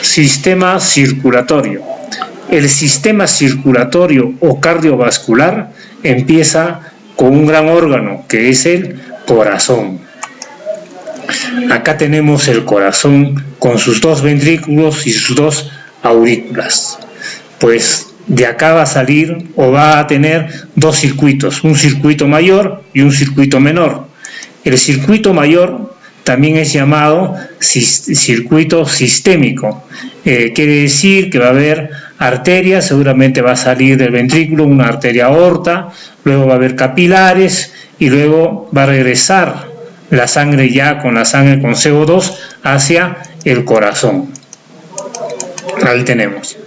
Sistema circulatorio. El sistema circulatorio o cardiovascular empieza con un gran órgano que es el corazón. Acá tenemos el corazón con sus dos ventrículos y sus dos aurículas. Pues de acá va a salir o va a tener dos circuitos, un circuito mayor y un circuito menor. El circuito mayor también es llamado circuito sistémico. Quiere decir que va a haber arterias, seguramente va a salir del ventrículo una arteria aorta, luego va a haber capilares y luego va a regresar la sangre ya con la sangre con CO2 hacia el corazón. Ahí tenemos.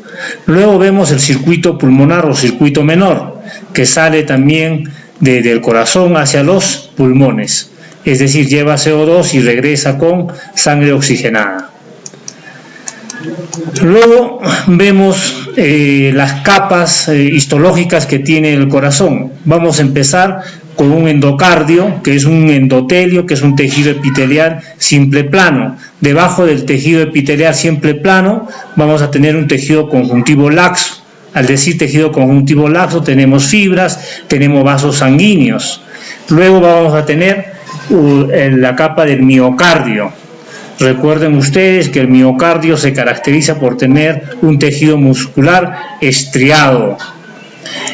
Luego vemos el circuito pulmonar o circuito menor, que sale también del corazón hacia los pulmones. Es decir, lleva CO2 y regresa con sangre oxigenada. Luego vemos las capas histológicas que tiene el corazón. Vamos a empezar con un endocardio, que es un endotelio, que es un tejido epitelial simple plano. Debajo del tejido epitelial simple plano vamos a tener un tejido conjuntivo laxo. Al decir tejido conjuntivo laxo tenemos fibras, tenemos vasos sanguíneos. Luego vamos a tener la capa del miocardio. Recuerden ustedes que el miocardio se caracteriza por tener un tejido muscular estriado.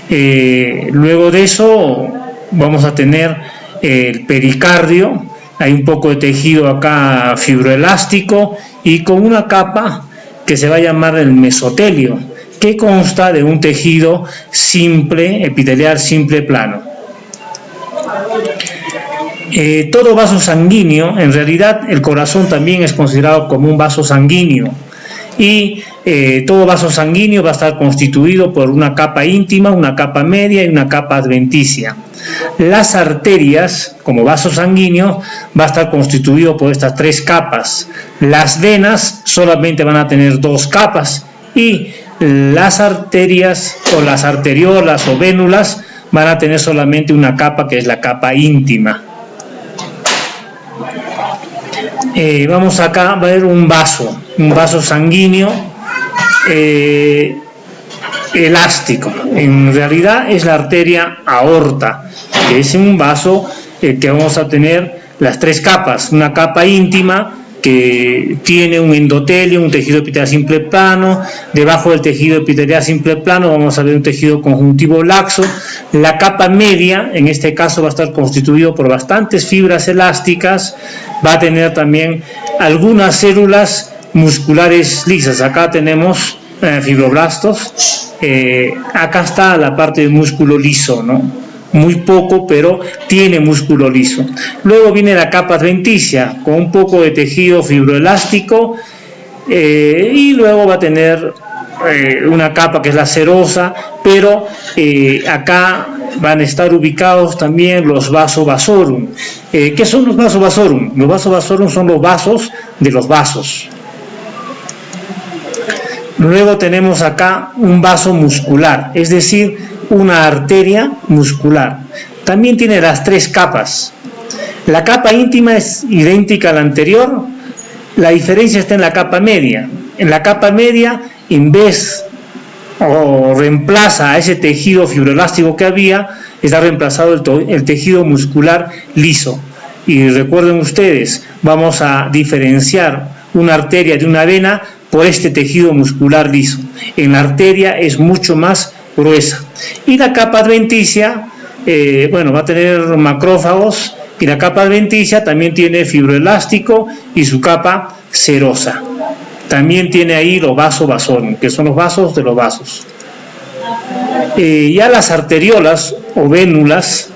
Luego de eso vamos a tener el pericardio, hay un poco de tejido acá fibroelástico y con una capa que se va a llamar el mesotelio, que consta de un tejido simple, epitelial simple plano. Todo vaso sanguíneo, en realidad el corazón también es considerado como un vaso sanguíneo y todo vaso sanguíneo va a estar constituido por una capa íntima, una capa media y una capa adventicia. Las arterias, como vaso sanguíneo, va a estar constituido por estas tres capas. Las venas solamente van a tener dos capas y las arterias o las arteriolas o vénulas van a tener solamente una capa que es la capa íntima. Vamos acá a ver un vaso sanguíneo elástico. En realidad es la arteria aorta, que es un vaso que vamos a tener las tres capas, una capa íntima que tiene un endotelio, un tejido epitelial simple plano. Debajo del tejido epitelial simple plano vamos a ver un tejido conjuntivo laxo. La capa media, en este caso, va a estar constituido por bastantes fibras elásticas, va a tener también algunas células musculares lisas. Acá tenemos fibroblastos, acá está la parte de músculo liso, ¿no? Muy poco, pero tiene músculo liso. Luego viene la capa adventicia, con un poco de tejido fibroelástico, y luego va a tener una capa que es la serosa, pero acá van a estar ubicados también los vasovasorum. ¿Qué son los vasovasorum? Los vasovasorum son los vasos de los vasos. Luego tenemos acá un vaso muscular, es decir, una arteria muscular. También tiene las tres capas. La capa íntima es idéntica a la anterior, la diferencia está en la capa media. En la capa media, en vez o reemplaza a ese tejido fibroelástico que había, está reemplazado el tejido muscular liso. Y recuerden ustedes, vamos a diferenciar una arteria de una vena por este tejido muscular liso. En la arteria es mucho más gruesa. Y la capa adventicia, va a tener macrófagos, y la capa adventicia también tiene fibroelástico y su capa serosa. También tiene ahí los vasovasorum, que son los vasos de los vasos. Ya las arteriolas o vénulas,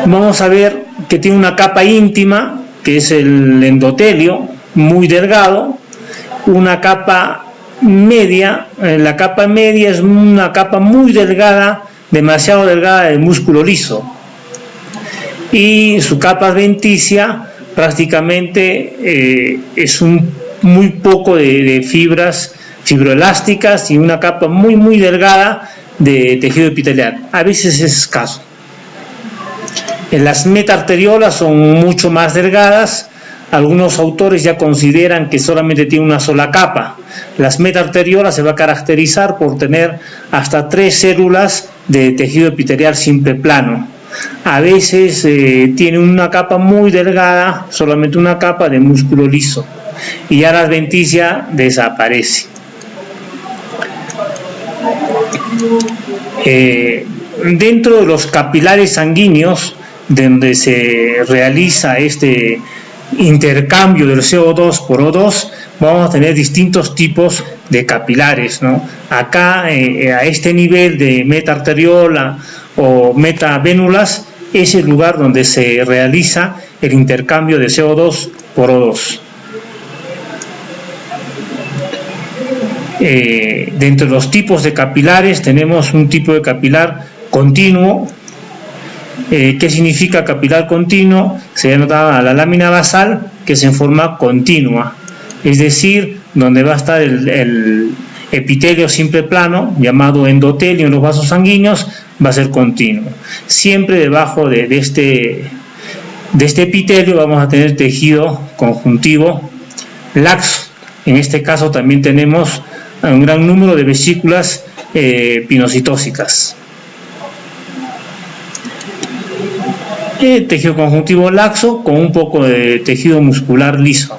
vamos a ver que tiene una capa íntima, que es el endotelio, muy delgado, una capa media. La capa media es una capa muy delgada, demasiado delgada del músculo liso, y su capa adventicia prácticamente es muy poco de fibras fibroelásticas y una capa muy delgada de tejido epitelial, a veces es escaso. Las metaarteriolas son mucho más delgadas, algunos autores ya consideran que solamente tiene una sola capa. Las metaarteriolas se va a caracterizar por tener hasta 3 células de tejido epitelial simple plano. A veces tiene una capa muy delgada, solamente una capa de músculo liso, y ya la adventicia desaparece. Dentro de los capilares sanguíneos, donde se realiza este intercambio del CO2 por O2, vamos a tener distintos tipos de capilares, ¿no? Acá, a este nivel de metaarteriola o metavénulas, es el lugar donde se realiza el intercambio de CO2 por O2. Dentro de los tipos de capilares tenemos un tipo de capilar continuo. ¿Qué significa capilar continuo? Se denota a la lámina basal, que es en forma continua, es decir, donde va a estar el epitelio simple plano, llamado endotelio en los vasos sanguíneos, va a ser continuo. Siempre debajo de este epitelio vamos a tener tejido conjuntivo laxo. En este caso también tenemos un gran número de vesículas pinocitósicas. Tejido conjuntivo laxo con un poco de tejido muscular liso.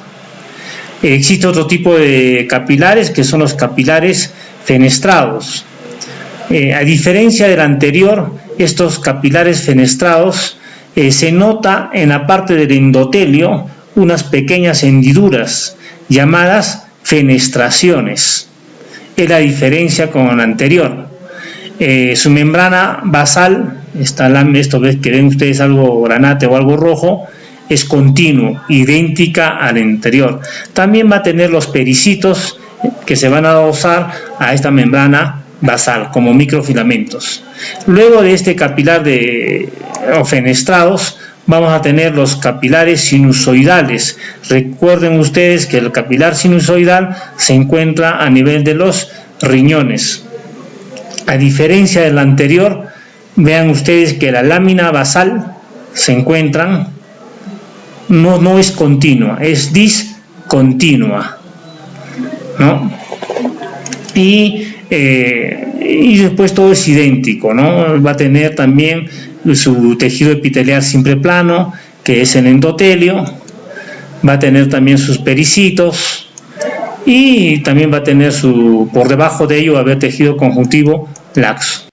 Existe otro tipo de capilares, que son los capilares fenestrados. A diferencia del anterior, estos capilares fenestrados se nota en la parte del endotelio unas pequeñas hendiduras llamadas fenestraciones. Es la diferencia con el anterior. Su membrana basal, esto que ven ustedes algo granate o algo rojo, es continuo, idéntica al anterior. También va a tener los pericitos que se van a adosar a esta membrana basal como microfilamentos. Luego de este capilar o fenestrados, vamos a tener los capilares sinusoidales. Recuerden ustedes que el capilar sinusoidal se encuentra a nivel de los riñones. A diferencia del anterior, vean ustedes que la lámina basal se encuentra, no es continua, es discontinua, ¿no? Y después todo es idéntico, ¿no? Va a tener también su tejido epitelial simple plano, que es el endotelio, va a tener también sus pericitos, y también va a tener por debajo de ello va a haber tejido conjuntivo laxo.